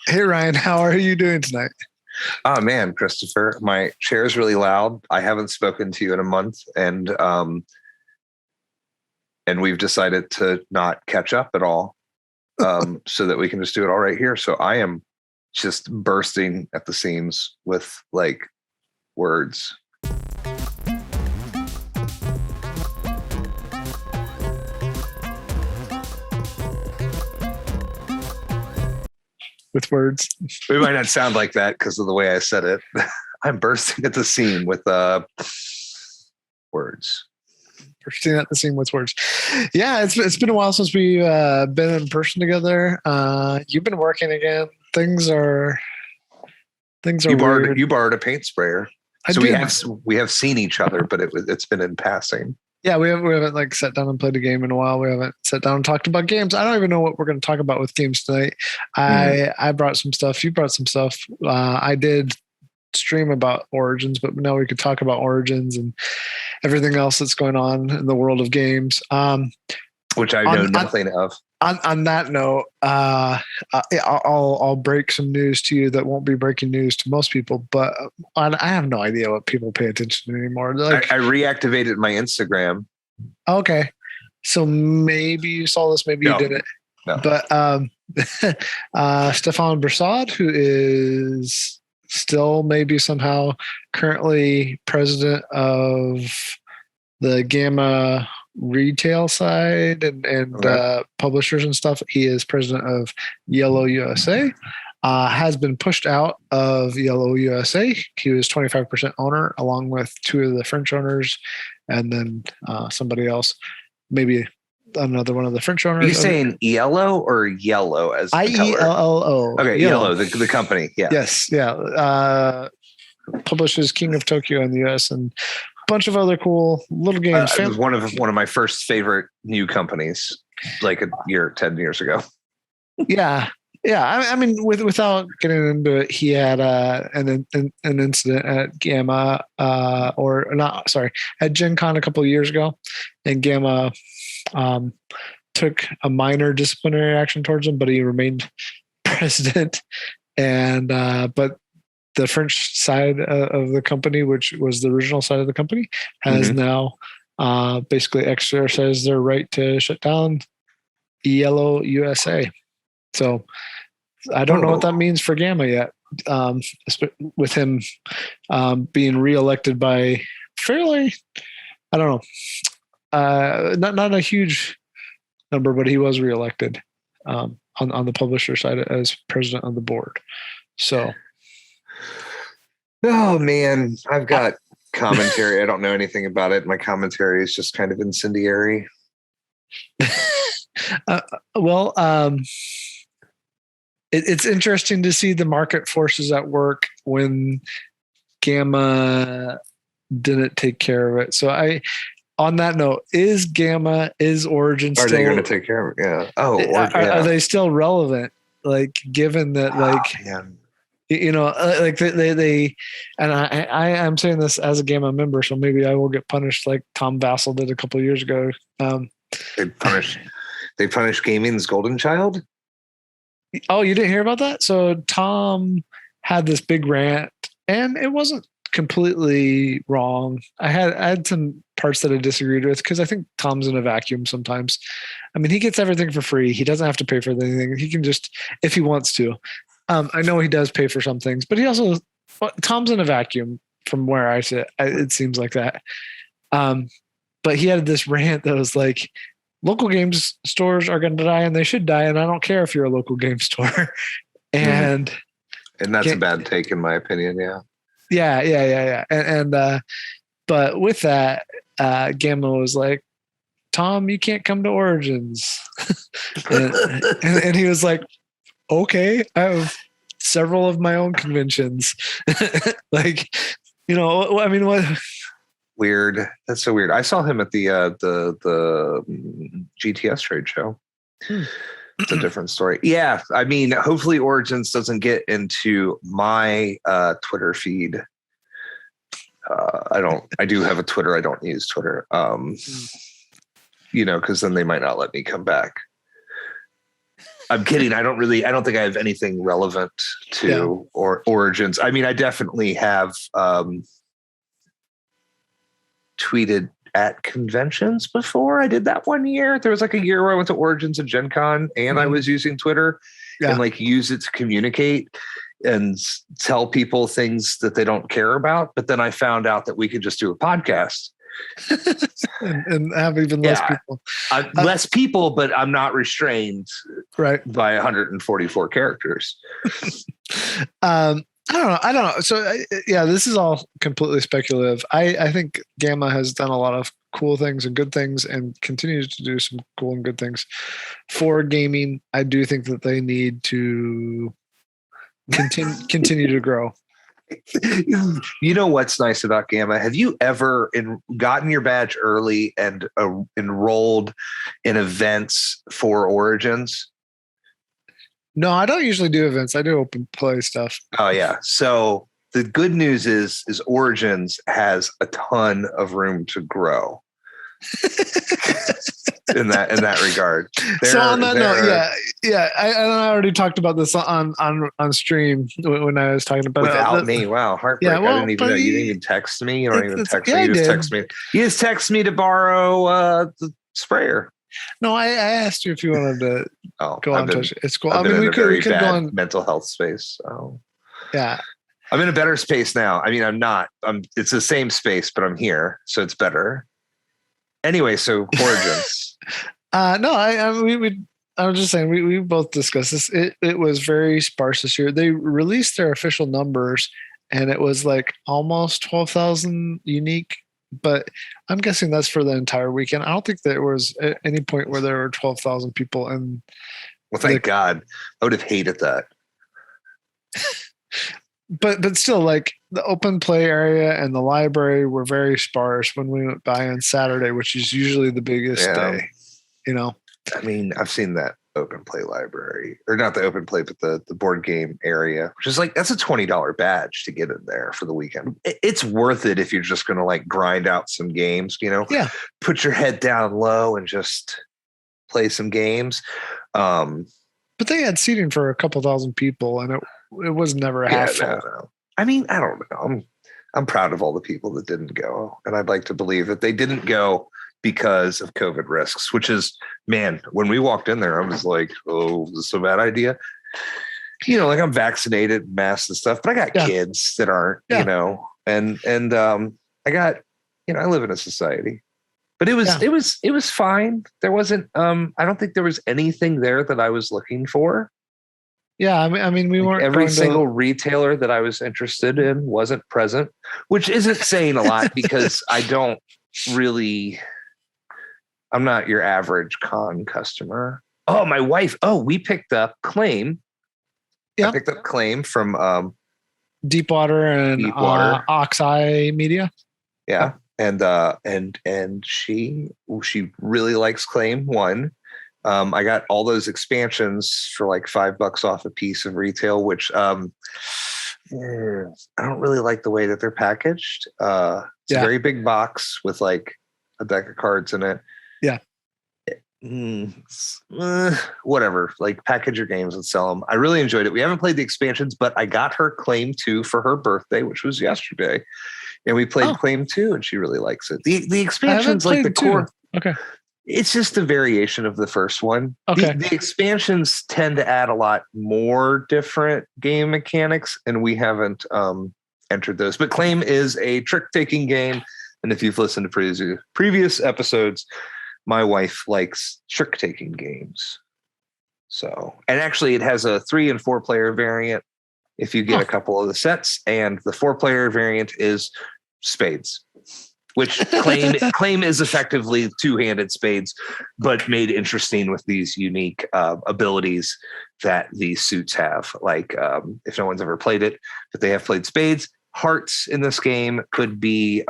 Hey Ryan, how are you doing tonight? Oh man, Christopher, my chair is really loud. I haven't spoken to you in a month, and we've decided to not catch up at all, so that we can just do it all right here. So I am just bursting at the seams with like words. With words. It might not sound like that because of the way I said it. I'm bursting at the seam with words. Bursting at the seam with words. Yeah, it's been a while since we've been in person together. You've been working again. Things are You weird. borrowed a paint sprayer, so we have seen each other, but it's been in passing. Yeah, we haven't like sat down and played a game in a while. We haven't sat down and talked about games. I don't even know what we're going to talk about with games tonight. I brought some stuff. You brought some stuff. I did stream about Origins, but now we could talk about Origins and everything else that's going on in the world of games. Which I know nothing of. On that note, I'll break some news to you that won't be breaking news to most people, but I have no idea what people pay attention to anymore. Like, I reactivated my Instagram. Okay, so maybe you saw this, maybe you didn't. No. But Stefan Brassard, who is still maybe somehow currently president of the Gamma retail side and publishers and stuff. He is president of Yellow USA. Has been pushed out of Yellow USA. He was 25% owner, along with two of the French owners, and then somebody else, maybe another one of the French owners. Are you saying yellow or yellow as the color? IELLO. Okay, yellow, the company. Yeah. Yes. Yeah. Publishes King of Tokyo in the US and bunch of other cool little games. It was one of my first favorite new companies, like 10 years ago. Yeah. I mean, without getting into it, he had an incident at Gamma, at Gen Con a couple of years ago, and Gamma took a minor disciplinary action towards him, but he remained president. And but the French side of the company, which was the original side of the company, has now basically exercised their right to shut down Yellow USA. So I don't know what that means for Gamma yet, with him being reelected by fairly, I don't know, not a huge number, but he was reelected on the publisher side as president of the board. So. Oh man, I've got commentary. I don't know anything about it. My commentary is just kind of incendiary. It's interesting to see the market forces at work when Gamma didn't take care of it. So on that note, is Origin still? Are they going to take care of it? Yeah. Oh, are they still relevant? Like, given that, you know, like they, and I'm saying this as a Gamma member, so maybe I will get punished like Tom Vassell did a couple of years ago. They punish gaming's golden child. Oh, you didn't hear about that? So Tom had this big rant, and it wasn't completely wrong. I had some parts that I disagreed with because I think Tom's in a vacuum sometimes. I mean, he gets everything for free. He doesn't have to pay for anything. He can just, if he wants to. I know he does pay for some things, but Tom's in a vacuum from where I sit. It seems like that. But he had this rant that was like, local games stores are going to die and they should die. And I don't care if you're a local game store. And that's a bad take in my opinion. Yeah. Yeah. And but with that, Gamma was like, Tom, you can't come to Origins. and he was like, okay, I have several of my own conventions. Like, you know, I mean, what? Weird. That's so weird. I saw him at the GTS trade show. It's a different story. Yeah, I mean, hopefully Origins doesn't get into my Twitter feed. I do have a Twitter. I don't use Twitter. You know, because then they might not let me come back. I'm kidding. I don't think I have anything relevant to or Origins. I mean, I definitely have tweeted at conventions before. I did that one year. There was like a year where I went to Origins and Gen Con and I was using Twitter and like use it to communicate and tell people things that they don't care about. But then I found out that we could just do a podcast and have even less people. Less people, but I'm not restrained by 144 characters. I don't know. So this is all completely speculative. I think Gamma has done a lot of cool things and good things and continues to do some cool and good things for gaming. I do think that they need to continue to grow. You know what's nice about Gamma? Have you ever gotten your badge early and enrolled in events for Origins? No, I don't usually do events. I do open play stuff. Oh yeah. So the good news is Origins has a ton of room to grow. in that regard. So on that note, I already talked about this on stream when I was talking about without me. Wow, heartbreak! I didn't even know. You didn't even text me. You don't even text me. You just text me. You just text me to borrow the sprayer. No, I asked you if you wanted to go on touch. It's cool. I mean, we could go on mental health space. So yeah, I'm in a better space now. I mean, I'm not. It's the same space, but I'm here, so it's better. Anyway, so Origins. No, I was just saying we both discussed this. It was very sparse this year. They released their official numbers, and it was like almost 12,000 unique. But I'm guessing that's for the entire weekend. I don't think there was at any point where there were 12,000 people. And well, thank God. I would have hated that. But still, like the open play area and the library were very sparse when we went by on Saturday, which is usually the biggest day. You know, I mean, I've seen that open play library, or not the open play, but the board game area, which is like, that's a $20 badge to get in there for the weekend. It's worth it if you're just going to like grind out some games, you know, put your head down low and just play some games. But they had seating for a couple thousand people, and it was never half full. No. I mean, I don't know. I'm proud of all the people that didn't go, and I'd like to believe that they didn't go because of COVID risks, which is, man, when we walked in there, I was like, oh, this is a bad idea. You know, like I'm vaccinated, masks and stuff, but I got kids that aren't, you know, and I got, you know, I live in a society, but it was fine. There wasn't, I don't think there was anything there that I was looking for. Yeah. I mean, we weren't every single retailer that I was interested in wasn't present, which isn't saying a lot because I'm not your average con customer. Oh, my wife. Oh, we picked up Claim. Yeah. I picked up Claim from Deepwater and Oxeye Media. Yeah. And she really likes Claim 1. I got all those expansions for like $5 off a piece of retail, which I don't really like the way that they're packaged. It's a very big box with like a deck of cards in it. Yeah. Whatever, like package your games and sell them. I really enjoyed it. We haven't played the expansions, but I got her Claim 2 for her birthday, which was yesterday. And we played Claim 2 and she really likes it. The expansions, like the core. Okay. It's just a variation of the first one. Okay. The expansions tend to add a lot more different game mechanics, and we haven't entered those. But Claim is a trick-taking game. And if you've listened to previous episodes, my wife likes trick-taking games. So, and actually it has a 3 and 4 player variant if you get a couple of the sets, and the 4 player variant is spades, which claim is effectively 2-handed spades, but made interesting with these unique abilities that these suits have. Like if no one's ever played it, but they have played spades, hearts in this game could be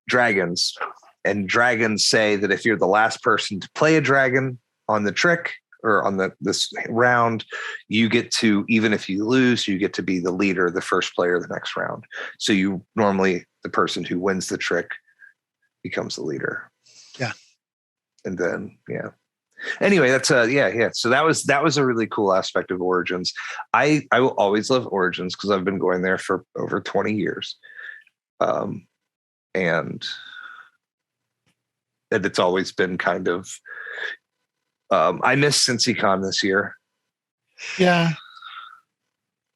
dragons, and dragons say that if you're the last person to play a dragon on the trick or on this round, you get to, even if you lose, you get to be the leader, the first player the next round. So you normally, the person who wins the trick becomes the leader. Yeah. And then, Anyway, that's yeah. So that was a really cool aspect of Origins. I will always love Origins because I've been going there for over 20 years. And it's always been kind of I miss CincyCon this year. Yeah.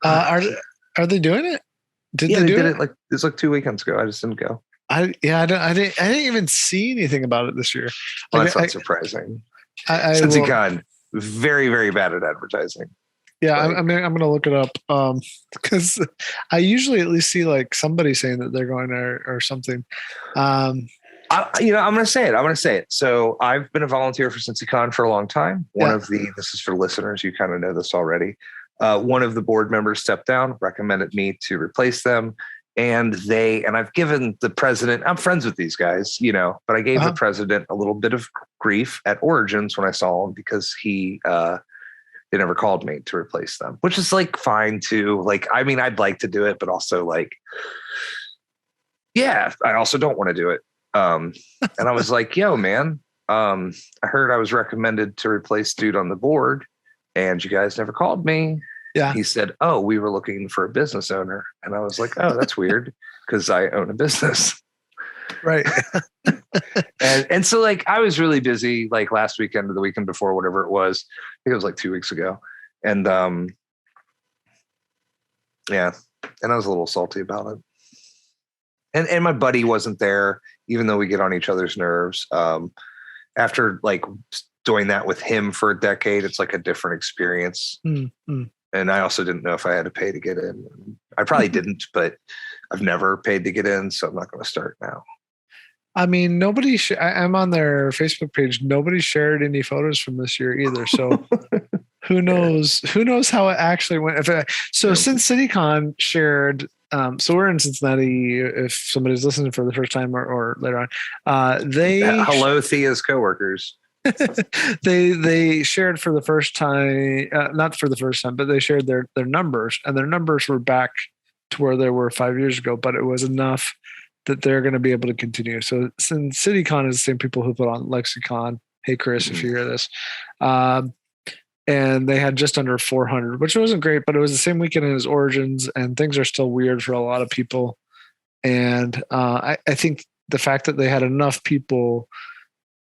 Are they doing it? Did they do did it? Like it was like 2 weekends ago. I just didn't go. I didn't even see anything about it this year. Well, that's not surprising. CincyCon, very, very bad at advertising. Yeah, I'm gonna look it up because I usually at least see like somebody saying that they're going there or something. I'm gonna say it. So I've been a volunteer for CincyCon for a long time. This is for listeners. You kind of know this already. One of the board members stepped down, recommended me to replace them. And I've given the president, I'm friends with these guys, but I gave the president a little bit of grief at Origins when I saw him because they never called me to replace them, which is like fine too. Like, I mean, I'd like to do it, but also like, yeah, I also don't want to do it. And I was like, yo, man, I heard I was recommended to replace dude on the board and you guys never called me. Yeah. He said, oh, we were looking for a business owner. And I was like, oh, that's weird because I own a business. Right. and so like I was really busy like last weekend or the weekend before, whatever it was. I think it was like 2 weeks ago. And yeah. And I was a little salty about it. And my buddy wasn't there, even though we get on each other's nerves. After like doing that with him for a decade, it's like a different experience. Mm-hmm. And I also didn't know if I had to pay to get in. I probably didn't, but I've never paid to get in, so I'm not going to start now. I mean, nobody. I'm on their Facebook page. Nobody shared any photos from this year either. So who knows? Who knows how it actually went? Since CincityCon shared. So we're in Cincinnati. If somebody's listening for the first time or later on, hello, Thea's coworkers. they shared for the first time, not for the first time, but they shared their numbers, and their numbers were back to where they were 5 years ago, but it was enough that they're going to be able to continue. So since CityCon is the same people who put on Lexicon. Hey, Chris, if you hear this, and they had just under 400, which wasn't great, but it was the same weekend as Origins, and things are still weird for a lot of people. And I think the fact that they had enough people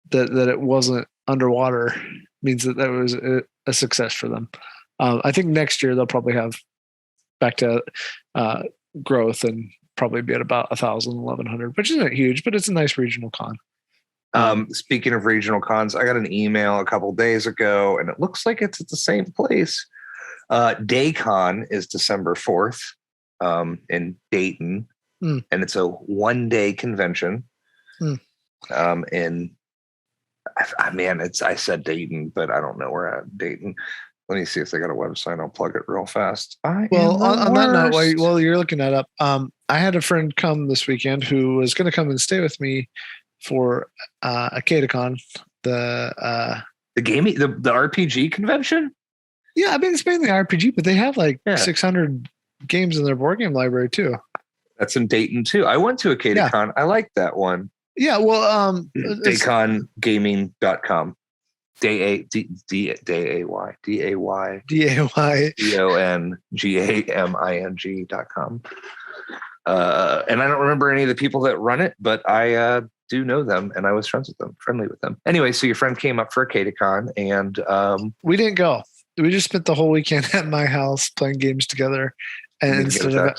that it wasn't underwater means that was a success for them. I think next year they'll probably have back to growth and probably be at about 1,000, 1,100, which isn't huge, but it's a nice regional con. Speaking of regional cons, I got an email a couple days ago, and it looks like it's at the same place. DayCon is December 4th in Dayton, and it's a one-day convention. I said Dayton, but I don't know where at Dayton. Let me see if they got a website. I'll plug it real fast. On that note, while you're looking that up, I had a friend come this weekend who was going to come and stay with me for Acadecon, the gaming, the RPG convention. Yeah, I mean it's mainly RPG, but they have 600 games in their board game library too. That's in Dayton too. I went to Acadecon. Yeah. I liked that one. Yeah, well, DayConGaming.com. DayConGaming.com. And I don't remember any of the people that run it, but I do know them, and I was friendly with them. Anyway, so your friend came up for Acadecon, and we didn't go. We just spent the whole weekend at my house playing games together. And instead of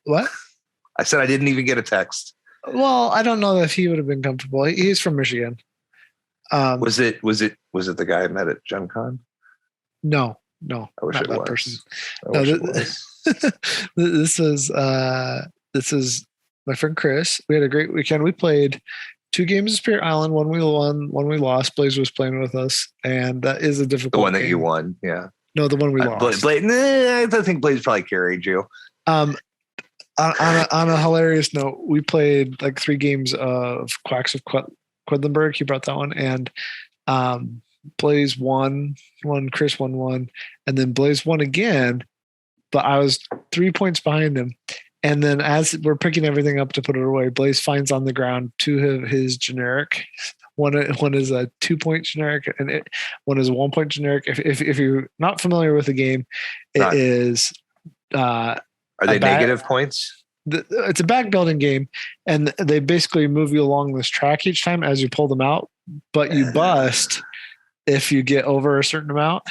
what? I said I didn't even get a text. Well, I don't know if he would have been comfortable. He's from Michigan. Was it the guy I met at Gen Con? No, I wish it was. Person. This is my friend Chris. We had a great weekend. We played 2 games of Spirit Island. One we won, one we lost. Blaze was playing with us, and that is a difficult. The one game. that you won, yeah. No, the one we lost. I think Blaze probably carried you. On a hilarious note, we played 3 games of Quacks of Quedlinburg. He brought that one, and Blaze won, Chris won one, and then Blaze won again, but I was 3 points behind him. And then as we're picking everything up to put it away, Blaze finds on the ground 2 of his generic One is a 2-point generic, and one is a 1-point generic. If you're not familiar with the game, it is. Are they negative points? It's a back building game, and they basically move you along this track each time as you pull them out, but you bust if you get over a certain amount.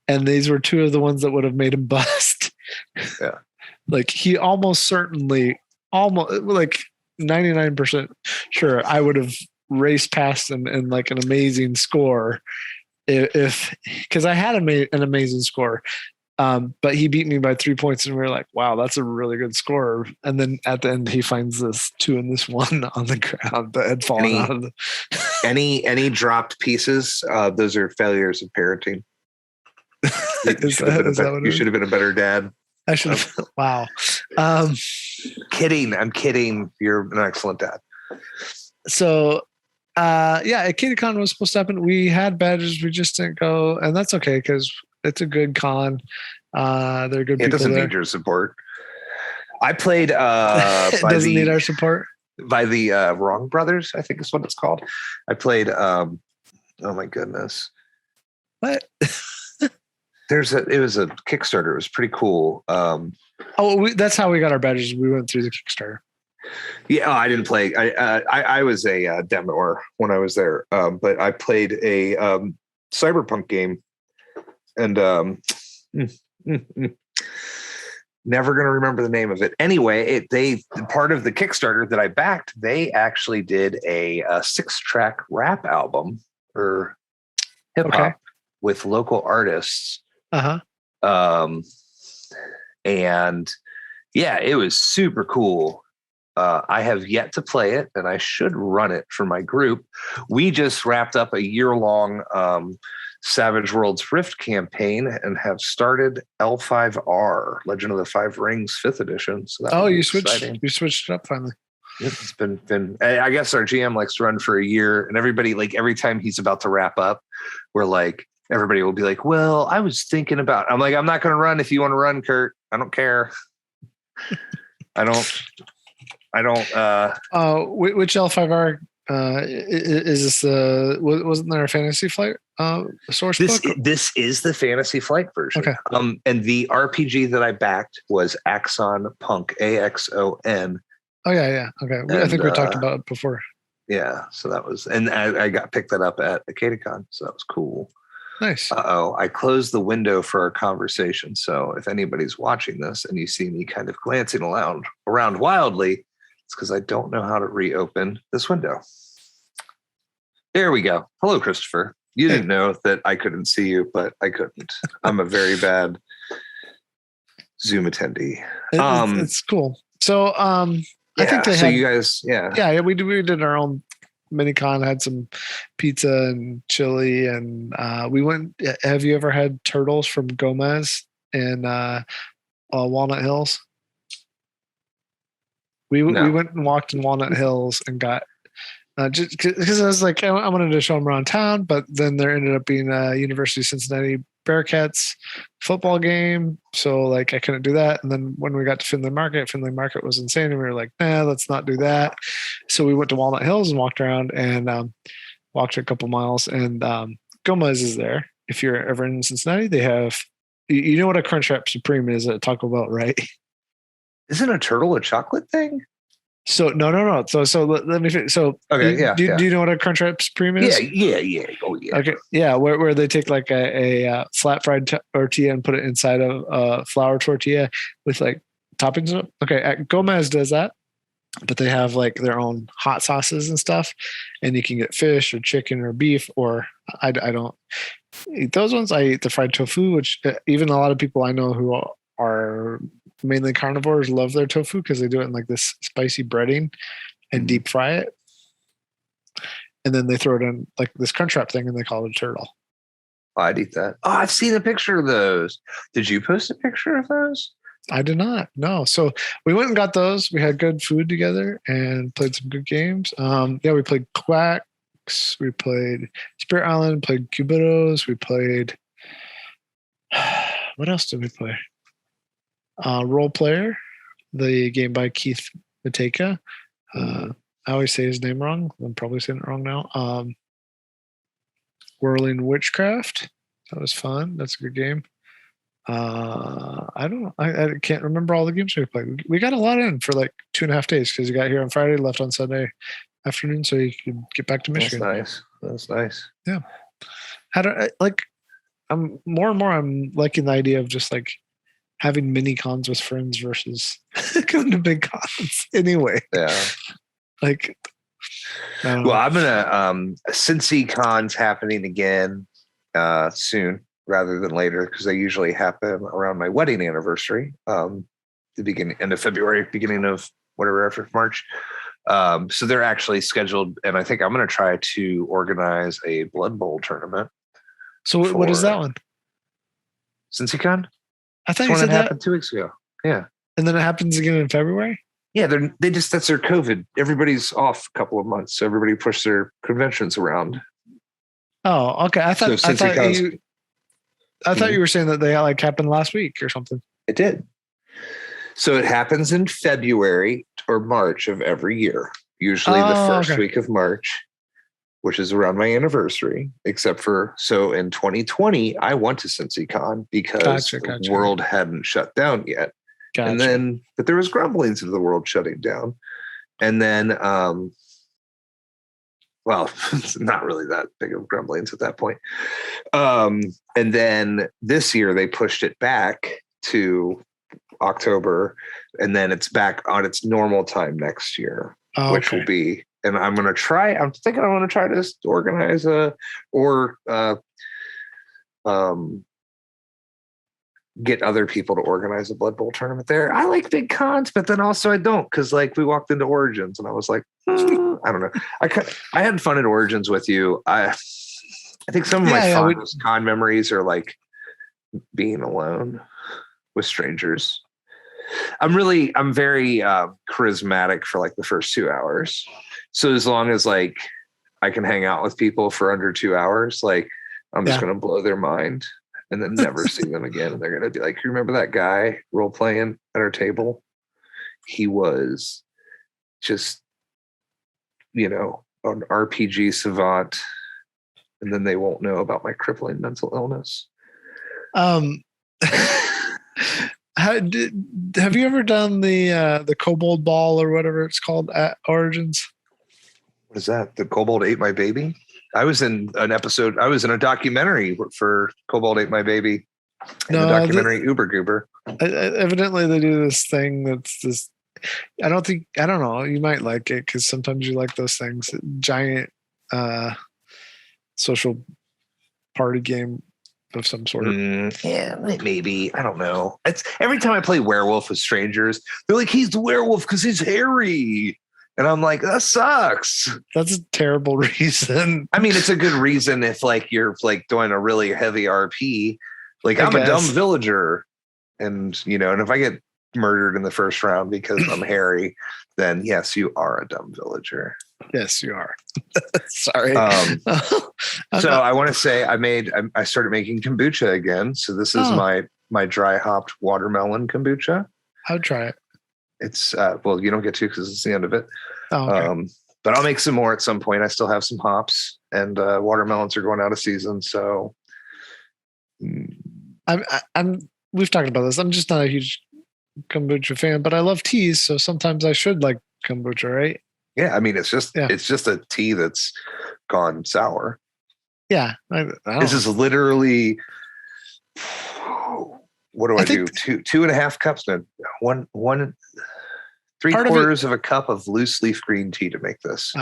And these were two of the ones that would have made him bust. Yeah. Like he almost like 99% sure I would have raced past him in like an amazing score because I had an amazing score. But he beat me by 3 points, and we were like, wow, that's a really good score. And then at the end, he finds this 2 and this 1 on the ground that had fallen out of the. any dropped pieces? Those are failures of parenting. You should have been a better dad. I should have. Wow. Kidding. I'm kidding. You're an excellent dad. So, Acadecon was supposed to happen. We had badges. We just didn't go. And that's okay because it's a good con. They're good people. It doesn't need your support. I played. It doesn't need our support. By the Wrong Brothers, I think is what it's called. I played. Oh my goodness. What? It was a Kickstarter. It was pretty cool. That's how we got our badges. We went through the Kickstarter. Yeah, I didn't play. I was a demoer when I was there, but I played a cyberpunk game, and never going to remember the name of it. Anyway, part of the Kickstarter that I backed, they actually did a 6-track rap album or hip hop with local artists. And yeah, it was super cool. I have yet to play it, and I should run it for my group. We just wrapped up a year-long Savage Worlds Rift campaign and have started L5R, Legend of the Five Rings 5th edition. So you switched it up finally. It's been I guess our GM likes to run for a year, and everybody, like, every time he's about to wrap up, we're like, everybody will be like, well, I was thinking about, I'm like, I'm not going to run if you want to run, Kurt. I don't care. I don't. Which L5R is this? Wasn't there a Fantasy Flight source book? This is the Fantasy Flight version. Okay. And the RPG that I backed was Axon Punk, AXON. Oh yeah. Okay. I think we talked about it before. Yeah. So that was, and I got picked that up at Acadecon, so that was cool. Nice. I closed the window for our conversation. So if anybody's watching this and you see me kind of glancing around wildly, it's because I don't know how to reopen this window. There we go. Hello, Christopher. You didn't know that I couldn't see you, but I couldn't. I'm a very bad Zoom attendee. It's cool. So I think they had, you guys, we did our own mini-con, had some pizza and chili, and we went. Have you ever had turtles from Gomez in Walnut Hills? We went and walked in Walnut Hills and got just because I was like, I wanted to show them around town, but then there ended up being a University of Cincinnati Bearcats football game, so like I couldn't do that. And then when we got to Finley Market was insane, and we were like, nah, let's not do that. So we went to Walnut Hills and walked around and walked a couple miles. And Gomez is there. If you're ever in Cincinnati, they have, you know what a Crunchwrap Supreme is at Taco Bell, right? Isn't a turtle a chocolate thing? So no. So let me finish. So okay, do you know what a Crunchwrap Supreme is? Yeah. Oh yeah. Okay, yeah. Where they take like a flat fried tortilla and put it inside of a flour tortilla with like toppings. Okay, Gomez does that, but they have like their own hot sauces and stuff, and you can get fish or chicken or beef. Or I don't eat those ones. I eat the fried tofu, which even a lot of people I know who are mainly carnivores love their tofu because they do it in like this spicy breading and deep fry it. And then they throw it in like this Crunchwrap thing and they call it a turtle. I'd eat that. Oh, I've seen a picture of those. Did you post a picture of those? I did not. No. So we went and got those. We had good food together and played some good games. We played Quacks. We played Spirit Island, played Cubitos. We played, what else did we play? Role Player, the game by Keith Mateka. I always say his name wrong. I'm probably saying it wrong now. Whirling Witchcraft. That was fun. That's a good game. I can't remember all the games we played. We got a lot in for like 2.5 days because you got here on Friday, left on Sunday afternoon, so you could get back to Michigan. That's nice. Yeah. I'm more and more I'm liking the idea of just like having mini cons with friends versus going to big cons anyway. Yeah. Like, well, I'm gonna CincyCon's happening again soon rather than later because they usually happen around my wedding anniversary, the end of February, beginning of whatever after March. So they're actually scheduled, and I think I'm going to try to organize a Bloodbowl tournament. So what is that one? CincyCon? I thought you said that happened 2 weeks ago. Yeah. And then it happens again in February? Yeah, that's their COVID. Everybody's off a couple of months, so everybody pushed their conventions around. Oh, okay. I thought you were saying that they like happened last week or something. It did. So it happens in February or March of every year, usually the first week of March, which is around my anniversary, except for, so in 2020, I went to CincyCon because the world hadn't shut down yet. Gotcha. And then, but there was grumblings of the world shutting down. And then, well, it's not really that big of grumblings at that point. And then this year they pushed it back to October, and then it's back on its normal time next year, which will be, and I'm thinking I want to try to organize get other people to organize a Blood Bowl tournament there. I like big cons, but then also I don't, because like we walked into Origins and I was like, I don't know. I had fun at Origins with you. I think some of my fondest con memories are like being alone with strangers. I'm very charismatic for like the first 2 hours. So as long as like I can hang out with people for under 2 hours, like I'm just going to blow their mind and then never see them again. And they're going to be like, you remember that guy role playing at our table? He was just, an RPG savant. And then they won't know about my crippling mental illness. Have you ever done the Kobold Ball or whatever it's called at Origins? What is that? The Kobold Ate My Baby? I was in a documentary for Kobold Ate My Baby. The documentary Uber Goober. Evidently they do this thing that's this, I don't know, you might like it because sometimes you like those things. Giant social party game of some sort. Yeah, maybe. I don't know. It's every time I play werewolf with strangers, they're like, he's the werewolf because he's hairy. And I'm like, that sucks. That's a terrible reason. I mean, it's a good reason if like you're like doing a really heavy RP. Like I'm a dumb villager. And and if I get murdered in the first round because I'm hairy, then yes, you are a dumb villager. Yes, you are. Sorry. So I want to say I started making kombucha again. So this is my dry hopped watermelon kombucha. I'll try it. It's well, you don't get to because it's the end of it. Oh, okay. But I'll make some more at some point. I still have some hops, and watermelons are going out of season. So we've talked about this. I'm just not a huge kombucha fan, but I love teas, so sometimes I should like kombucha, right? Yeah, I mean it's just a tea that's gone sour. Yeah, this is literally what do I do? 2.5 cups, then one 3/4 of a cup of loose leaf green tea to make this.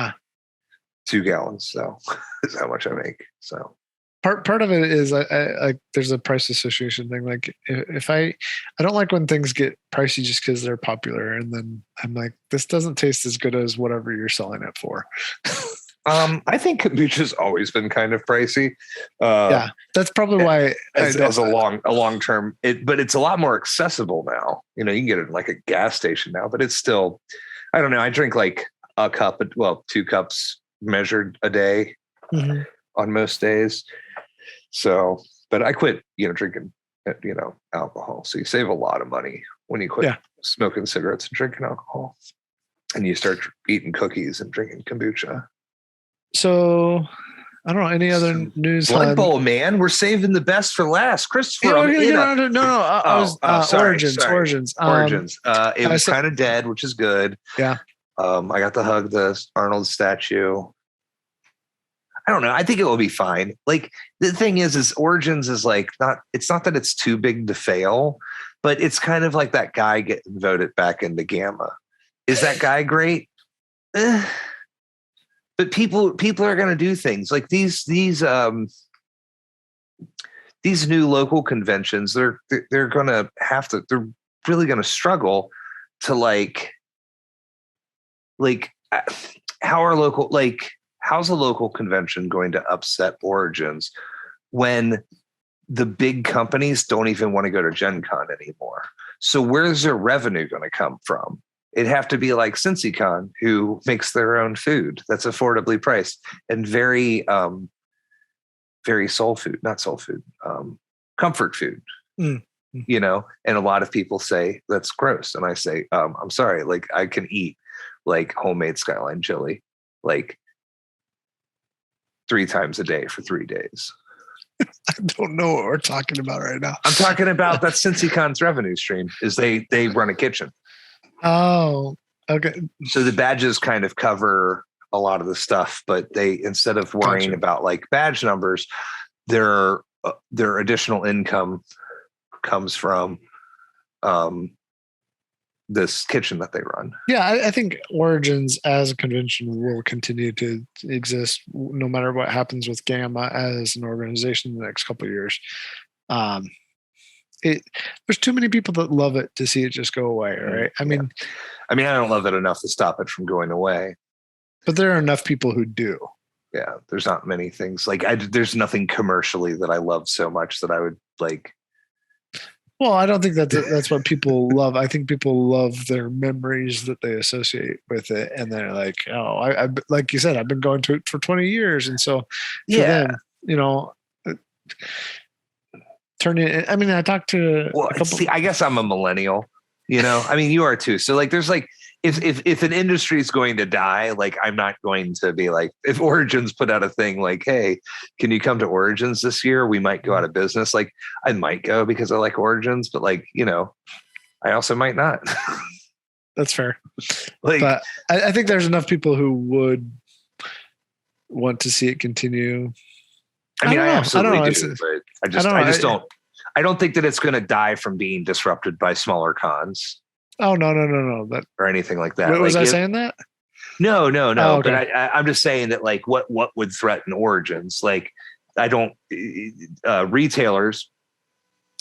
2 gallons, so is how much I make. So part of it is I there's a price association thing. Like if I don't like when things get pricey just because they're popular, and then I'm like, this doesn't taste as good as whatever you're selling it for. I think kombucha's always been kind of pricey. Yeah, that's probably why as a long term. But it's a lot more accessible now. You can get it in like a gas station now, but it's still, I don't know. I drink like a cup, 2 cups measured a day on most days. So, but I quit, drinking, alcohol. So you save a lot of money when you quit smoking cigarettes and drinking alcohol. and you start eating cookies and drinking kombucha. So I don't know any other news. Bloodbowl, man, we're saving the best for last. Christopher, Origins. It was kind of dead, which is good. Yeah. I got to hug the Arnold statue. I don't know. I think it will be fine. Like the thing is Origins is like it's not that it's too big to fail, but it's kind of like that guy getting voted back into Gamma. Is that guy great? But people are going to do things like these new local conventions. They're going to have to. They're really going to struggle to how's a local convention going to upset Origins when the big companies don't even want to go to Gen Con anymore? So where's their revenue going to come from? It'd have to be like CincyCon, who makes their own food that's affordably priced and very soul food, not soul food, comfort food. You know, and a lot of people say that's gross. And I say, I'm sorry, like I can eat like homemade Skyline chili, like 3 times a day for 3 days. I don't know what we're talking about right now. I'm talking about that CincyCon's revenue stream is they run a kitchen. Oh, okay. So the badges kind of cover a lot of the stuff, but they, instead of worrying about like badge numbers, their additional income comes from this kitchen that they run. Yeah, I think Origins as a convention will continue to exist no matter what happens with Gamma as an organization in the next couple of years. There's too many people that love it to see it just go away, right? I mean, I don't love it enough to stop it from going away. But there are enough people who do. Yeah, there's not many things. Like there's nothing commercially that I love so much that I would like. Well, I don't think that's what people love. I think people love their memories that they associate with it, and they're like, "Oh, I like you said, I've been going to it for 20 years," and so for them, you know, turning. I mean, I talked to. Well, I guess I'm a millennial. You know, I mean, you are too. So like, there's like, if an industry is going to die, like I'm not going to be like, if Origins put out a thing like, hey, can you come to Origins this year? We might go out of business. Like I might go because I like Origins, but like, you know, I also might not. That's fair. Like, but I think there's enough people who would want to see it continue. I mean, I absolutely do, but I don't think that it's going to die from being disrupted by smaller cons. Oh, no. Or anything like that. Was I saying that? No. Oh, okay. But I'm just saying that like what would threaten Origins? Like I don't retailers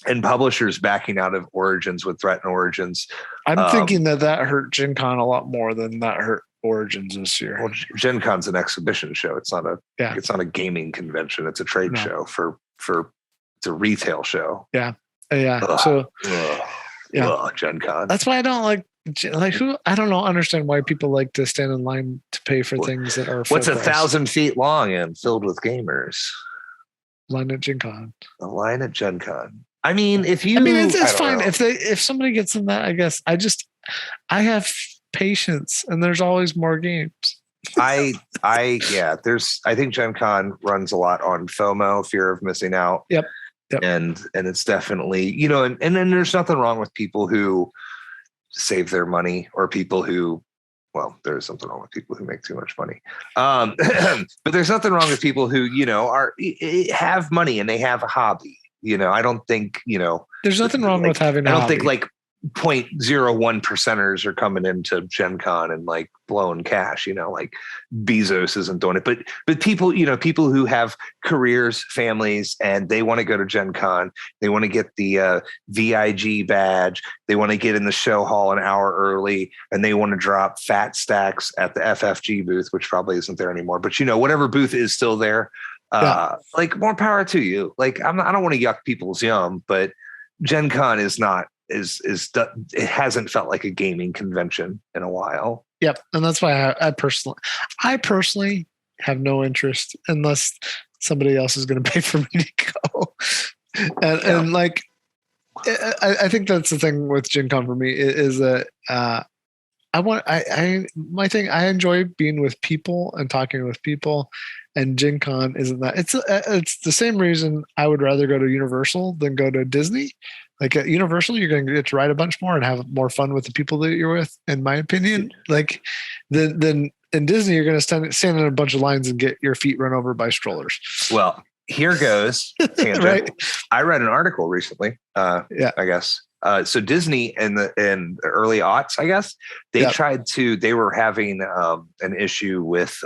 and publishers backing out of Origins would threaten Origins. I'm thinking that hurt Gen Con a lot more than that hurt Origins this year. Well, Gen Con's an exhibition show. It's not a gaming convention. It's a trade show it's a retail show. Yeah. So Gen Con. That's why I don't like who. I don't know. Understand why people like to stand in line to pay for things that are. What's 1,000 feet long and filled with gamers? Line at Gen Con. A line at Gen Con. I mean, it's fine know. If somebody gets in that. I guess I have patience, and there's always more games. I think Gen Con runs a lot on FOMO, fear of missing out. Yep. And it's definitely, you know, and then there's nothing wrong with people who save their money or people who, well, there's something wrong with people who make too much money. But there's nothing wrong with people who, you know, have money and they have a hobby. You know, I don't think, you know, there's nothing wrong with having a hobby. I don't think like 0.01 percenters are coming into Gen Con and like blowing cash, you know, like Bezos isn't doing it, but people, you know, people who have careers, families, and they want to go to Gen Con, they want to get the VIG badge, they want to get in the show hall an hour early, and they want to drop fat stacks at the FFG booth, which probably isn't there anymore, but you know, whatever booth is still there, like more power to you. Like I don't want to yuck people's yum, but Gen Con is not, it hasn't felt like a gaming convention in a while. Yep. And that's why I personally have no interest unless somebody else is going to pay for me to go. And like, I think that's the thing with Gen Con for me is that my thing, I enjoy being with people and talking with people, and Gen Con isn't that. It's the same reason I would rather go to Universal than go to Disney. Like at Universal, you're going to get to ride a bunch more and have more fun with the people that you're with, in my opinion. Like than in Disney, you're going to stand in a bunch of lines and get your feet run over by strollers. Well, here goes tangent. Right? I read an article recently. I guess. So Disney in the early aughts, I guess, they were having an issue with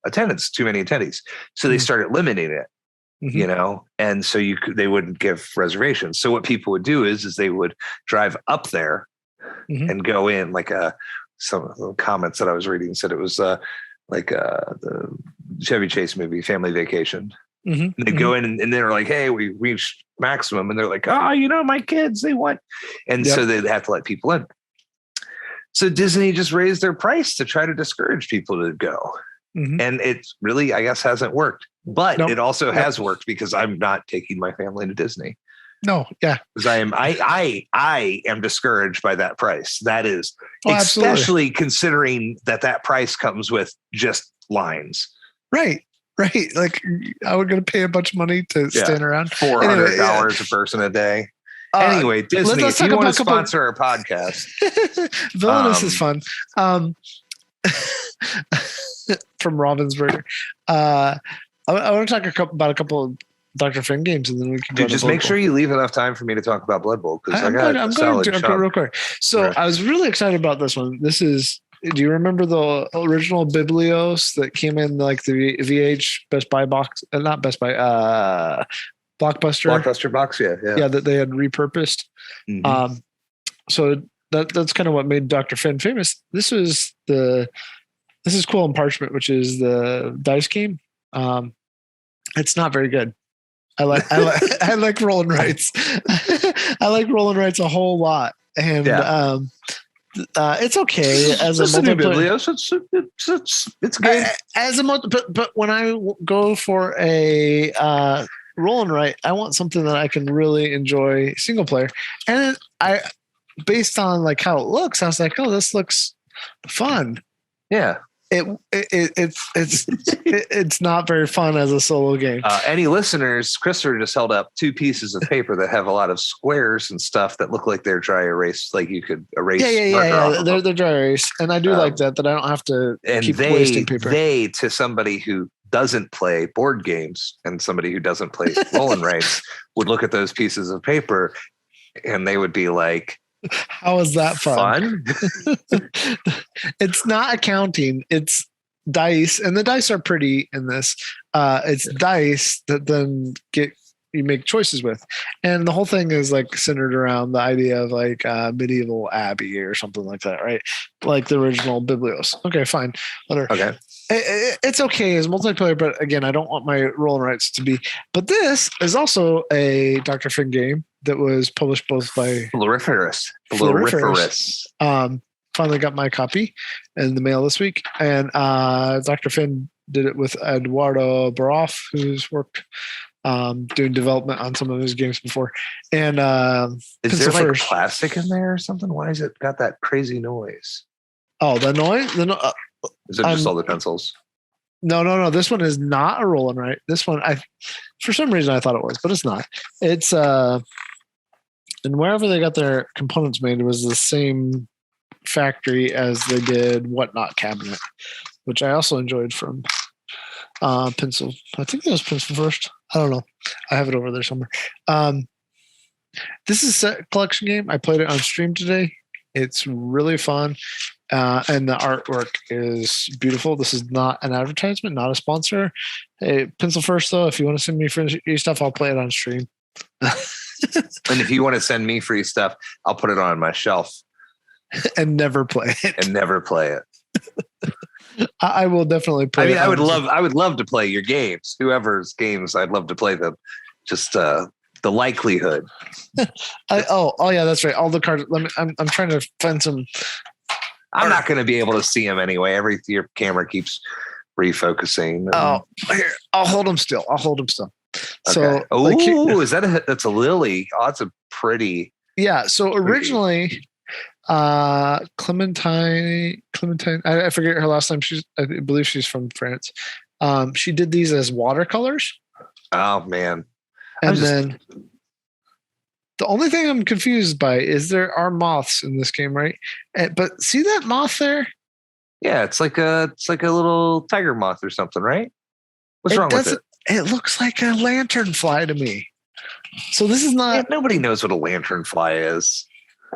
attendance, too many attendees. So they started limiting it, you know, and so they wouldn't give reservations. So what people would do is they would drive up there and go in, like some of the comments that I was reading said it was like the Chevy Chase movie, Family Vacation. And they go in and they're like, hey, we reached maximum. And they're like, oh, you know, my kids, they want. And so they'd have to let people in. So Disney just raised their price to try to discourage people to go. And it really, I guess, hasn't worked. But it also has worked because I'm not taking my family to Disney. No, yeah. Because I am discouraged by that price. That is, especially considering that price comes with just lines. Right. Right. Like I would going to pay a bunch of money to stand around. $400 a person a day. Anyway, Disney, if you want to sponsor our podcast. Villainous is fun. From Ravensburger. I want to talk about a couple of Dr. Finn games, and then we can just make sure you leave enough time for me to talk about Bloodbowl, because I'm going to real quick. So I was really excited about this one. Do you remember the original Biblios that came in like the VH Best Buy box? Not Best Buy, Blockbuster box. Yeah, that they had repurposed. So that's kind of what made Dr. Finn famous. This is Quill and Parchment, which is the dice game. It's not very good. I like roll and writes. I like roll and writes a whole lot, and it's okay as a multiplayer. It's good as a but when I go for a roll and write, I want something that I can really enjoy single player, and based on like how it looks, I was like, oh, this looks fun. Yeah. It's not very fun as a solo game. Any listeners, Christopher just held up 2 pieces of paper that have a lot of squares and stuff that look like they're dry erase, like you could erase. Yeah. They're dry erase, and I do like that I don't have to keep wasting paper. They, to somebody who doesn't play board games and somebody who doesn't play roll and writes, would look at those pieces of paper and they would be like, how is that fun? It's not accounting, it's dice, and the dice are pretty in this. It's dice that then you make choices with, and the whole thing is like centered around the idea of like medieval abbey or something like that, right? Like the original Biblios. Okay, fine, whatever. Okay. It's okay as multiplayer, but again, I don't want my roll and writes to be. But this is also a Dr. Finn game that was published both by Floriferous. Finally got my copy in the mail this week, and Dr. Finn did it with Eduardo Baroff, who's worked doing development on some of his games before. And is there like plastic in there or something? Why has it got that crazy noise? Oh, the noise. Is it just all the pencils? No. This one is not a roll and write. This one, for some reason I thought it was, but it's not. It's and wherever they got their components made, it was the same factory as they did Whatnot Cabinet, which I also enjoyed from Pencil. I think it was Pencil First. I don't know. I have it over there somewhere. This is a set collection game. I played it on stream today. It's really fun. And the artwork is beautiful. This is not an advertisement, not a sponsor. Hey, Pencil First, though, if you want to send me free stuff, I'll play it on stream. And if you want to send me free stuff, I'll put it on my shelf. And never play it. I will definitely play it. I would love to play your games. Whoever's games, I'd love to play them. Just the likelihood. Yeah, that's right. All the cards. I'm trying to find some. I'm not going to be able to see them anyway. Your camera keeps refocusing. Here, I'll hold them still. Okay. So, that's a lily. Oh, it's a pretty. Yeah. So originally, Clementine. I forget her last name. I believe she's from France. She did these as watercolors. Oh man. And then the only thing I'm confused by is there are moths in this game, right? But see that moth there? Yeah, it's like a little tiger moth or something, right? What's wrong with it? It looks like a lanternfly to me. So this is not. Yeah, nobody knows what a lanternfly is.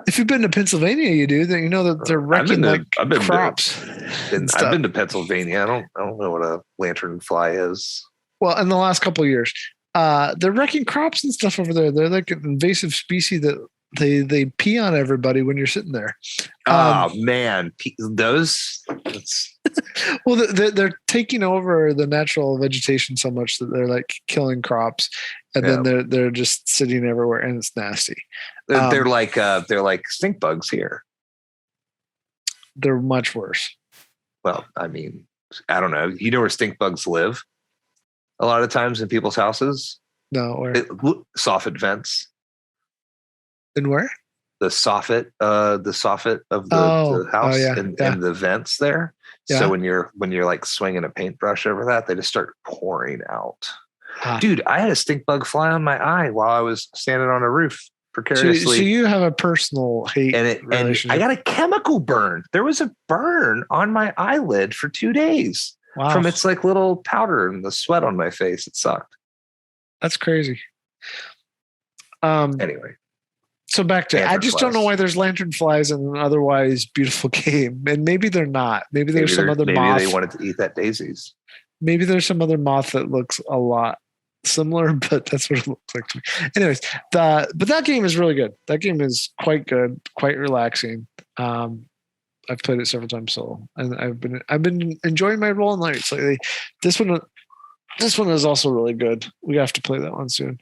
If you've been to Pennsylvania, you do. Then you know that they're wrecking crops. I've been to Pennsylvania. I don't know what a lanternfly is. Well, in the last couple of years, they're wrecking crops and stuff over there. They're like an invasive species that they pee on everybody when you're sitting there. Oh man, those. Well, they're taking over the natural vegetation so much that they're like killing crops, and then they're just sitting everywhere, and it's nasty. They're like stink bugs here. They're much worse. Well, I mean, I don't know. You know where stink bugs live? A lot of times in people's houses. No, where? Soffit vents. In where? The soffit of the house in the vents there. Yeah. So when you're like swinging a paintbrush over that, they just start pouring out. Dude, I had a stink bug fly on my eye while I was standing on a roof precariously. So you have a personal hate and I got a chemical burn. There was a burn on my eyelid for 2 days from its like little powder and the sweat on my face. It sucked. That's crazy. Anyway. So back to I just don't know why there's lanternflies in an otherwise beautiful game. And maybe they're not. Maybe there's some other moth. Maybe they wanted to eat that daisies. Maybe there's some other moth that looks a lot similar, but that's what it looks like to me. Anyways, but that game is really good. That game is quite good, quite relaxing. I've played it several times solo, and I've been enjoying my role in lights lately. This one is also really good. We have to play that one soon.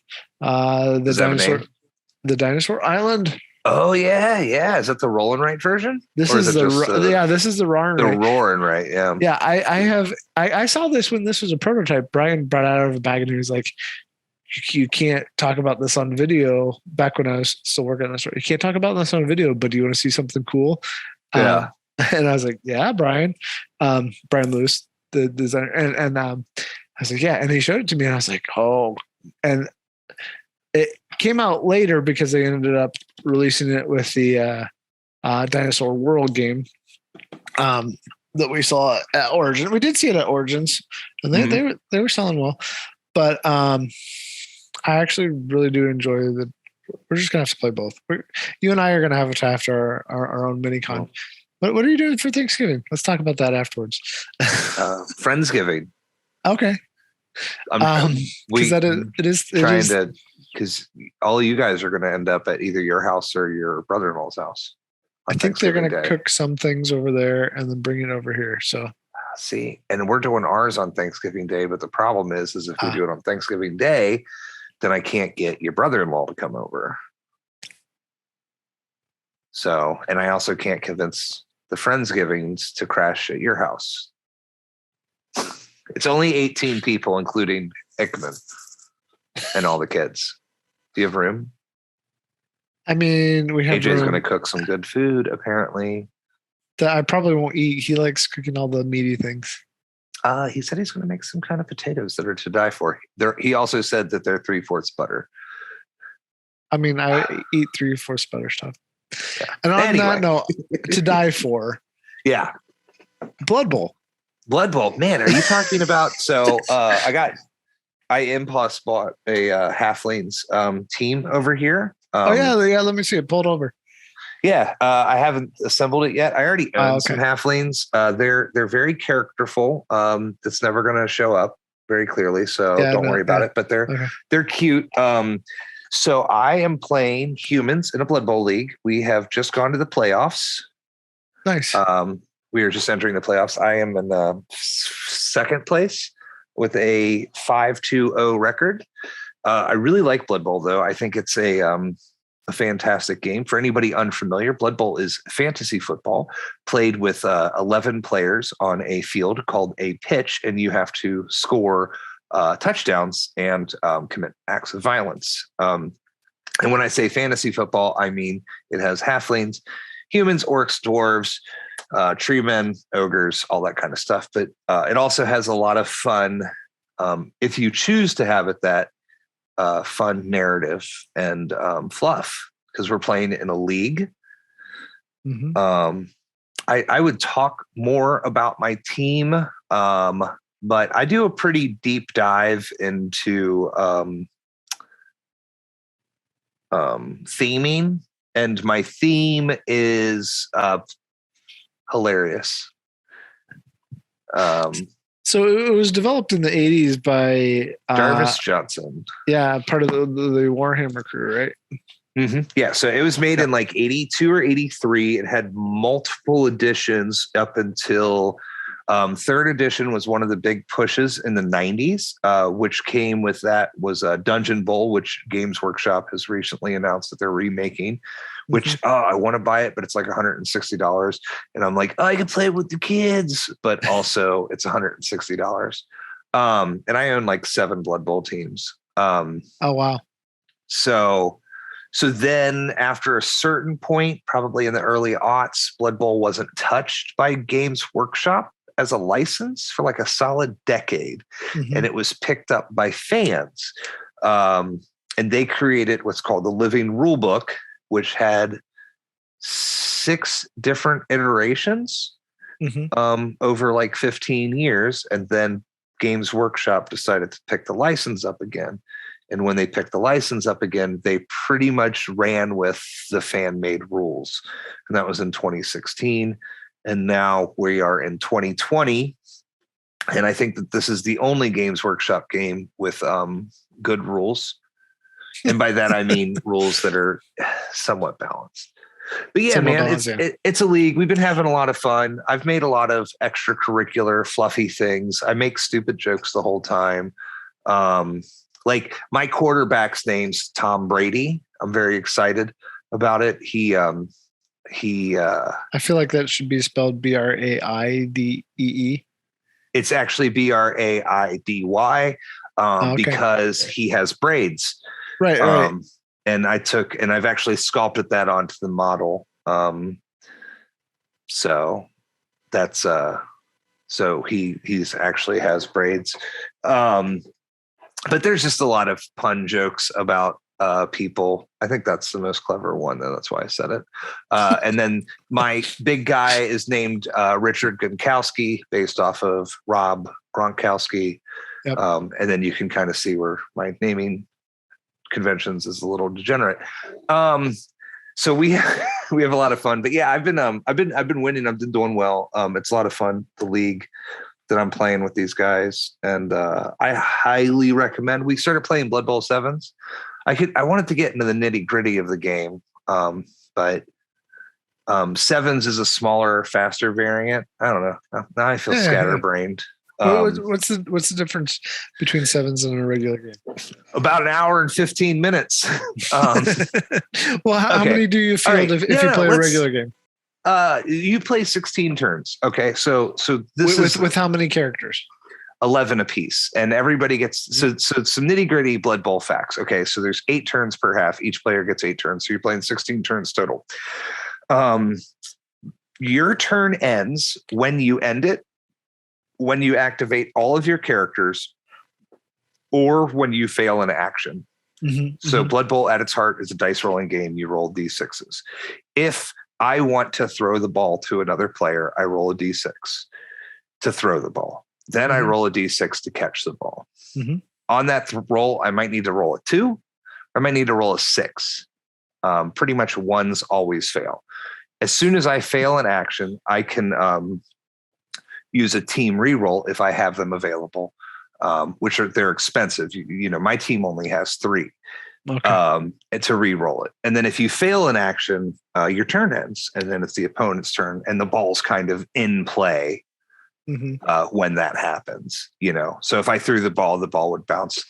The Dinosaur Island. Oh yeah. Is that the roll and write version? This is the Rawr and Write. The Rawr and Write. Yeah. Yeah. I saw this when this was a prototype. Brian brought it out of a bag and he was like, "You can't talk about this on video." Back when I was still working on this, you can't talk about this on video. But do you want to see something cool? Yeah. And I was like, "Yeah, Brian." Brian Lewis, the designer, and I was like, "Yeah." And he showed it to me, and I was like, "Oh," and it came out later because they ended up releasing it with the Dinosaur World game that we saw at Origin. We did see it at Origins, and they were selling well. But I actually really do enjoy the. We're just gonna have to play both. You and I are gonna have to after our own mini con. What are you doing for Thanksgiving? Let's talk about that afterwards. Friendsgiving. Okay. Because all of you guys are going to end up at either your house or your brother-in-law's house. I think they're going to cook some things over there and then bring it over here. So see, and we're doing ours on Thanksgiving Day, but the problem is if we do it on Thanksgiving Day, then I can't get your brother-in-law to come over. So, and I also can't convince the Friendsgivings to crash at your house. It's only 18 people, including Hickman and all the kids. Do you have room? I mean, we have AJ's going to cook some good food, apparently. That I probably won't eat. He likes cooking all the meaty things. He said he's going to make some kind of potatoes that are to die for. He also said that they're 3/4 butter. I mean, I eat 3/4 butter stuff. Yeah. And on that note, to die for. Yeah. Bloodbowl. Bloodbowl. Man, are you talking about? So I impulse bought a halflings team over here. Yeah. Let me see it. Pull it over. Yeah, I haven't assembled it yet. I already own some halflings. They're very characterful. It's never going to show up very clearly, so don't worry about it. But they're cute. So I am playing humans in a Blood Bowl league. We have just gone to the playoffs. Nice. We are just entering the playoffs. I am in second place with a 5-2-0 record. I really like Blood Bowl, though. I think it's a fantastic game. For anybody unfamiliar, Blood Bowl is fantasy football played with 11 players on a field called a pitch, and you have to score touchdowns and commit acts of violence. And when I say fantasy football, I mean it has halflings, humans, orcs, dwarves, tree men, ogres, all that kind of stuff. But it also has a lot of fun, if you choose to have it, that fun narrative and fluff, because we're playing in a league. I would talk more about my team, but I do a pretty deep dive into theming, and my theme is hilarious. So it was developed in the 80s by Jarvis Johnson. Yeah, part of the Warhammer crew, right? Yeah, so it was made in like 82 or 83. It had multiple editions up until third edition was one of the big pushes in the 90s, which came with that was Dungeon Bowl, which Games Workshop has recently announced that they're remaking, which I want to buy it, but it's like $160. And I'm like, I can play it with the kids, but also it's $160. And I own like 7 Blood Bowl teams. Oh, wow. So then after a certain point, probably in the early aughts, Blood Bowl wasn't touched by Games Workshop as a license for like a solid decade. And it was picked up by fans. And they created what's called the Living Rulebook, which had 6 different iterations over like 15 years. And then Games Workshop decided to pick the license up again. And when they picked the license up again, they pretty much ran with the fan-made rules. And that was in 2016. And now we are in 2020. And I think that this is the only Games Workshop game with good rules. And by that, I mean rules that are somewhat balanced. But yeah, man, it's a league. We've been having a lot of fun. I've made a lot of extracurricular, fluffy things. I make stupid jokes the whole time. Like my quarterback's name's Tom Brady. I'm very excited about it. I feel like that should be spelled Braidee. It's actually Braidy, because he has braids. Right. And I've actually sculpted that onto the model. So that's so he's actually has braids. But there's just a lot of pun jokes about people. I think that's the most clever one, though. That's why I said it. And then my big guy is named Richard Gronkowski, based off of Rob Gronkowski. Yep. And then you can kind of see where my naming conventions is a little degenerate. So we have a lot of fun. But yeah, I've been winning. I've been doing well. It's a lot of fun. The league that I'm playing with these guys, and I highly recommend. We started playing Blood Bowl 7s. I wanted to get into the nitty gritty of the game, but 7s is a smaller, faster variant. I don't know. Now I feel scatterbrained. What's the difference between 7s and a regular game? About an hour and 15 minutes. Well, how many do you field if you play a regular game? You play 16 turns. Okay. So this is with how many characters? 11 apiece, and everybody gets, so some nitty gritty Blood Bowl facts. Okay. So there's 8 turns per half. Each player gets 8 turns. So you're playing 16 turns total. Your turn ends when you end it, when you activate all of your characters, or when you fail an action. So Blood Bowl at its heart is a dice rolling game. You roll D6s. If I want to throw the ball to another player, I roll a D6 to throw the ball. Then I roll a D6 to catch the ball. On that roll, I might need to roll a 2, or I might need to roll a 6. Pretty much ones always fail. As soon as I fail an action, I can use a team reroll if I have them available, they're expensive. You know, my team only has 3. And to re-roll it. And then if you fail an action, your turn ends, and then it's the opponent's turn, and the ball's kind of in play when that happens, you know. So if I threw the ball would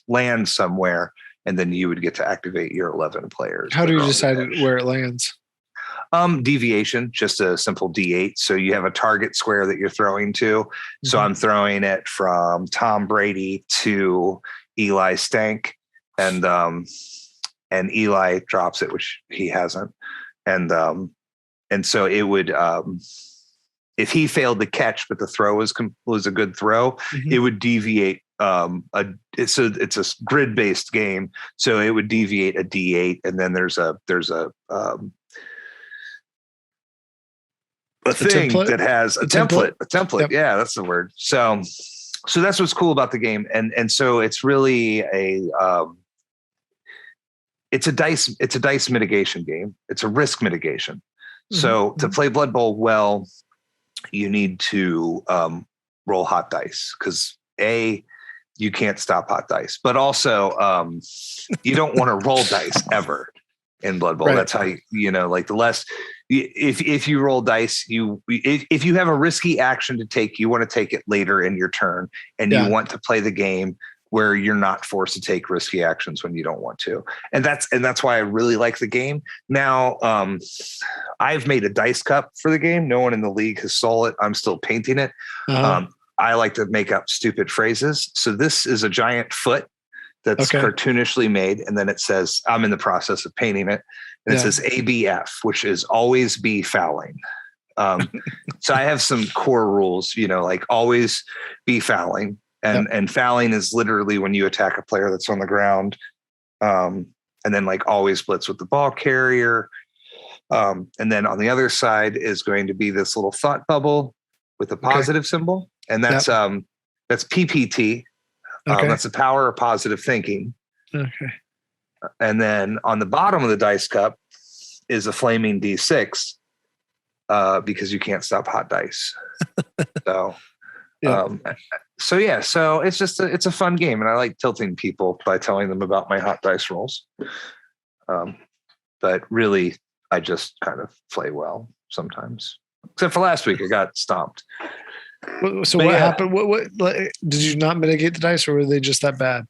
land somewhere, and then you would get to activate your 11 players. How do you decide where it lands? Deviation, just a simple D8. So you have a target square that you're throwing to. So I'm throwing it from Tom Brady to Eli Stank, and Eli drops it, which he hasn't. And and so it would if he failed to catch, but the throw was a good throw, it would deviate. It's a grid based game, so it would deviate a D8, and then there's a thing template? that has a template. A template, Yep. yeah, that's the word. So that's what's cool about the game, and so it's really it's a dice mitigation game. It's a risk mitigation. So to play Blood Bowl well, you need to roll hot dice, because you can't stop hot dice, but also you don't want to roll dice ever in Blood Bowl. Right. That's how like the less if you roll dice, if you have a risky action to take, you want to take it later in your turn, and you want to play the game where you're not forced to take risky actions when you don't want to. And that's why I really like the game. Now, I've made a dice cup for the game. No one in the league has sold it. I'm still painting it. I like to make up stupid phrases. So this is a giant foot that's cartoonishly made. And then it says, I'm in the process of painting it. And it says ABF, which is always be fouling. So I have some core rules, like always be fouling. And fouling is literally when you attack a player that's on the ground. And then like always blitz with the ball carrier. And then on the other side is going to be this little thought bubble with a positive symbol. And that's PPT. That's the power of positive thinking. Okay. And then on the bottom of the dice cup is a flaming D6, because you can't stop hot dice. So it's just it's a fun game, and I like tilting people by telling them about my hot dice rolls. But really, I just kind of play well sometimes. Except for last week, I got stomped. So what happened? What did you not mitigate the dice, or were they just that bad?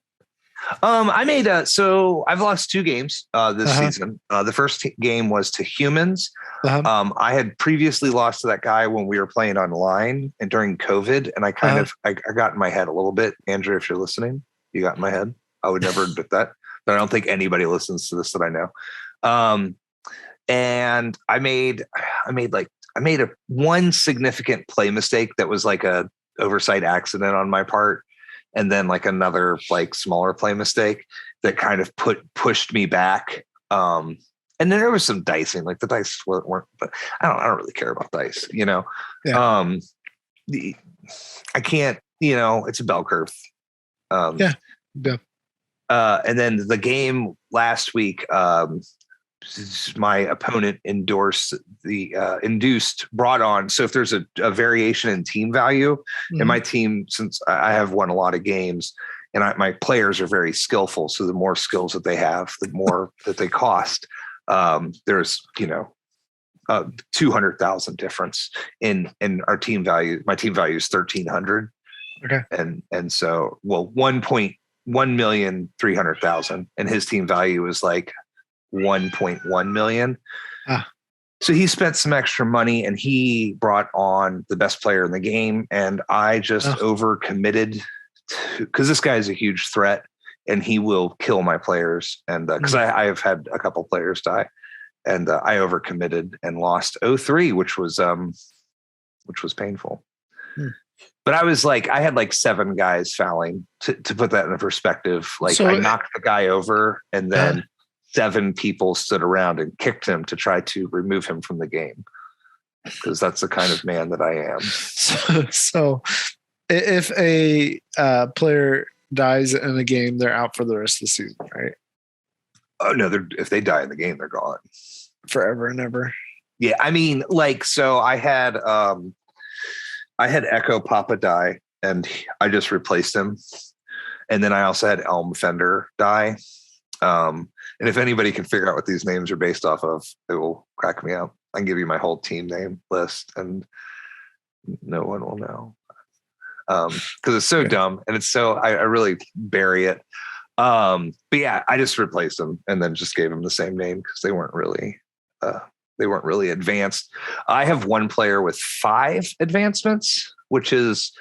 I made so I've lost 2 games this season. The first game was to humans. I had previously lost to that guy when we were playing online and during COVID, and I kind of I got in my head a little bit. Andrew, if you're listening, you got in my head. I would never admit that, but I don't think anybody listens to this that I know. And I made a one significant play mistake that was like a oversight accident on my part. And then like another like smaller play mistake that kind of pushed me back. And then there was some dicing, like the dice weren't, but I don't really care about dice, Yeah. I can't, it's a bell curve. Yeah. And then the game last week, my opponent brought on. So if there's a variation in team value, and my team, since I have won a lot of games, and my players are very skillful, so the more skills that they have, the more that they cost. There's 200,000 difference in our team value. My team value is 1,300. Okay, and so 1,300,000, and his team value is like 1.1 million. So he spent some extra money, and he brought on the best player in the game, and I just overcommitted because this guy is a huge threat, and he will kill my players. And because I have had a couple players die, and I overcommitted and lost 0-3, which was painful. But I was like, I had like 7 guys fouling to put that in perspective. Like I knocked the guy over, and then 7 people stood around and kicked him to try to remove him from the game, because that's the kind of man that I am. So if a player dies in a game, they're out for the rest of the season, right? Oh no, if they die in the game, they're gone forever and ever. Yeah, I mean, like, so I had Echo Papa die, and I just replaced him, and then I also had Elm Fender die. And if anybody can figure out what these names are based off of, it will crack me up. I can give you my whole team name list, and no one will know. Because it's so dumb, and it's so I really bury it. But yeah, I just replaced them and then just gave them the same name because they weren't really advanced. I have one player with 5 advancements, which is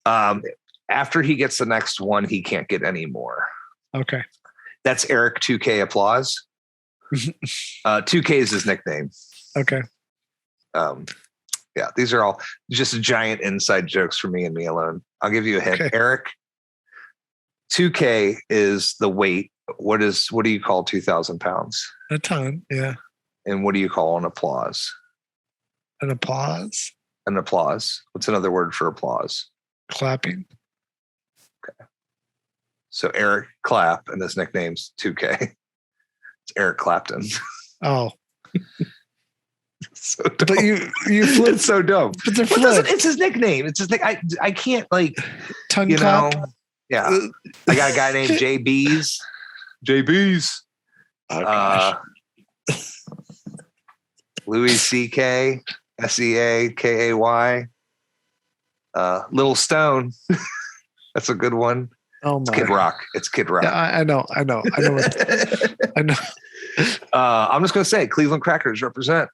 after he gets the next one, he can't get any more. Okay. That's Eric 2K Applause. 2K is his nickname. Okay. Yeah, these are all just giant inside jokes for me and me alone. I'll give you a hint. Okay. Eric, 2K is the weight. What do you call 2,000 pounds? A ton, yeah. And what do you call an applause? An applause? An applause. What's another word for applause? Clapping. Okay. So Eric Clapp, and his nickname's 2K. It's Eric Clapton. Oh. So dumb. But you flipped. It's so dumb. But they're flipped. It's his nickname. It's his nick. I can't tongue clap. Yeah. I got a guy named JB's. JB's. Oh, gosh. Louis C.K. SEAKAY. Little Stone. That's a good one. Oh my. It's Kid Rock. It's Kid Rock. Yeah, I know. I know. I'm just gonna say Cleveland Crackers represent.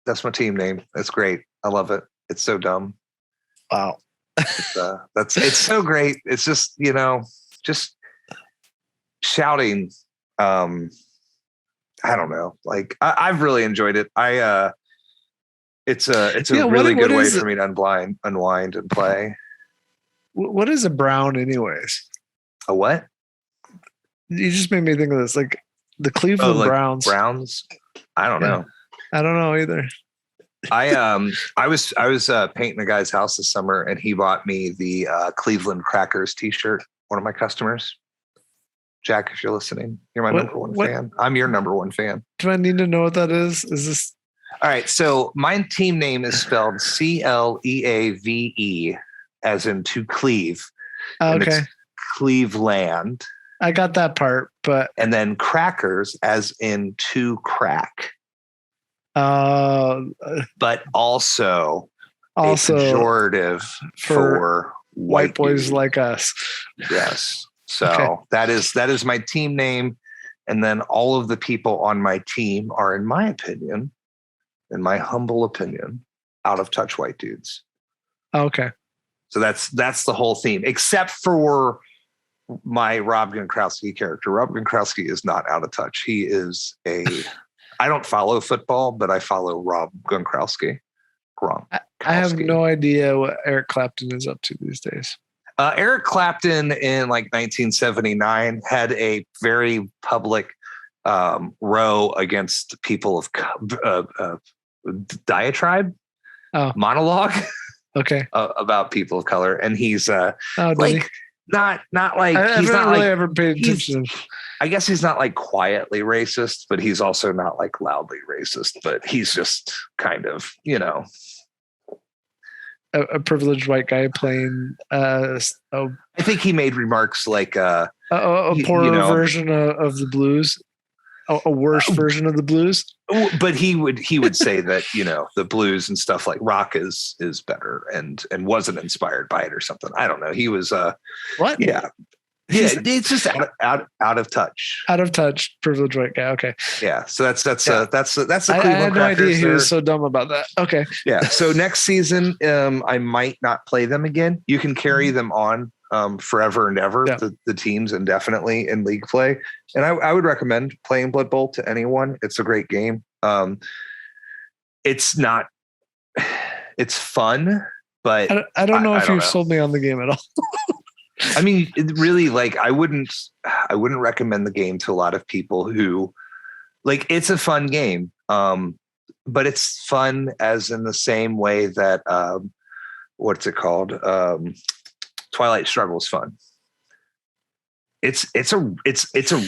That's my team name. That's great. I love it. It's so dumb. Wow. It's so great. It's just, just shouting. I don't know. Like I've really enjoyed it. It's a really good way for me to unwind and play. What is a brown anyways? A what? You just made me think of this. Like the Cleveland Browns. Browns? I don't know. I don't know either. I was painting a guy's house this summer, and he bought me the Cleveland Crackers T-shirt. One of my customers, Jack. If you're listening, you're my number one fan. I'm your number one fan. Do I need to know what that is? Is this all right? So my team name is spelled CLEAVE, as in to cleave. Okay. Cleveland. I got that part, but and then crackers, as in to crack. But also a pejorative for white boys dude. like us. Yes. So that is my team name. And then all of the people on my team are, in my opinion, in my humble opinion, out of touch white dudes. Okay. So that's the whole theme, except for my Rob Gronkowski character. Rob Gronkowski is not out of touch. He is I don't follow football, but I follow Rob Gronkowski. I have no idea what Eric Clapton is up to these days. Eric Clapton in 1979 had a very public row against people of diatribe monologue. Okay. About people of color, and he's not like he's not really ever paid attention. I guess he's not like quietly racist, but he's also not like loudly racist. But he's just kind of, a privileged white guy playing. I think he made remarks like a poorer version of the blues, a worse version of the blues. But he would say that the blues and stuff like rock is better and wasn't inspired by it or something. I don't know. He was what? Yeah. Yeah, it's just out of touch. Out of touch, privileged white guy. Okay. Yeah, so that's the Cleveland I had no idea he was so dumb about that. Okay. Yeah, so next season, I might not play them again. You can carry them on forever and ever. Yeah. The teams indefinitely in league play, and I would recommend playing Bloodbowl to anyone. It's a great game. It's fun, but I don't know if you've sold me on the game at all. I mean, it really, I wouldn't recommend the game to a lot of people who it's a fun game. But it's fun as in the same way that, what's it called? Twilight Struggle is fun. It's a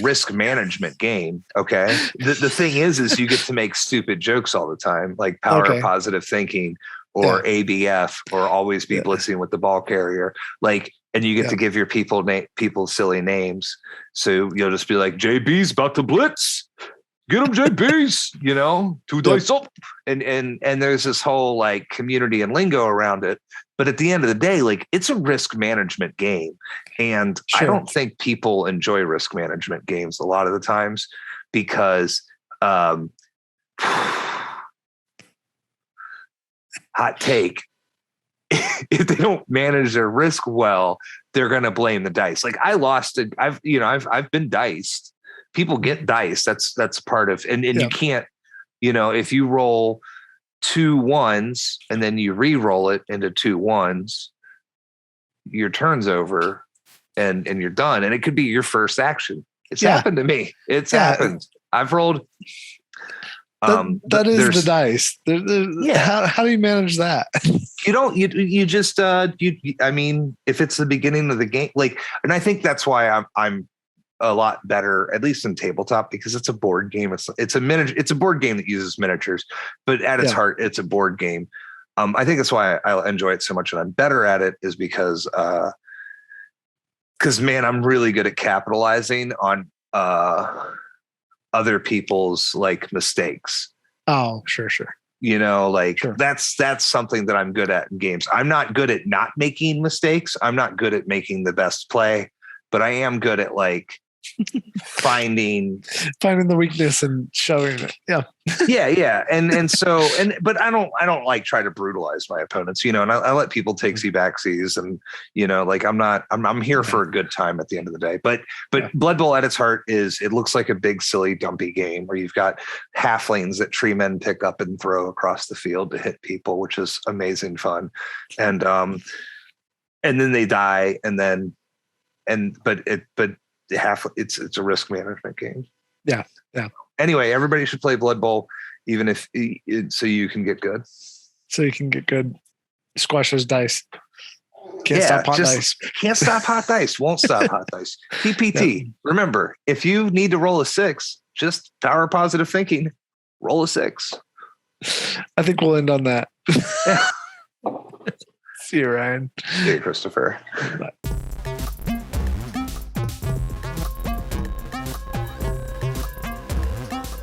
risk management game. Okay. The thing is you get to make stupid jokes all the time, like power of positive thinking or ABF or always be blitzing with the ball carrier. And you get to give your people silly names. So you'll just be like, JB's about to blitz. Get him, JB's, 2 dice up. And there's this whole community and lingo around it. But at the end of the day, it's a risk management game. And I don't think people enjoy risk management games a lot of the times because hot take. If they don't manage their risk well, they're going to blame the dice. I lost it. I've been diced. People get diced. That's part of, and you can't, if you roll two ones and then you re-roll it into two ones, your turn's over and you're done. And it could be your first action. It's happened to me. It's happened. I've rolled. That is the dice. How do you manage that? You just I mean, if it's the beginning of the game, like, and I think that's why I'm a lot better, at least in tabletop, because it's a board game. It's a board game that uses miniatures, but at its heart, it's a board game. I think that's why I enjoy it so much, and I'm better at it is because man, I'm really good at capitalizing on other people's like mistakes. Oh, sure. That's something that I'm good at in games. I'm not good at not making mistakes. I'm not good at making the best play, but I am good at like finding the weakness and showing it. Yeah. But I don't like try to brutalize my opponents, and I let people take backsies, and like I'm here for a good time at the end of the day. But Blood Bowl at its heart it looks like a big silly dumpy game where you've got halflings that tree men pick up and throw across the field to hit people, which is amazing fun. And then they die, it's a risk management game. Yeah. Anyway, everybody should play Blood Bowl, even if so you can get good. Squash those dice. Can't stop hot dice. Can't stop hot dice. Won't stop hot dice. TPT. Yep. Remember, if you need to roll a 6, just power positive thinking. Roll a 6. I think we'll end on that. See you, Ryan. See you, Christopher. Bye.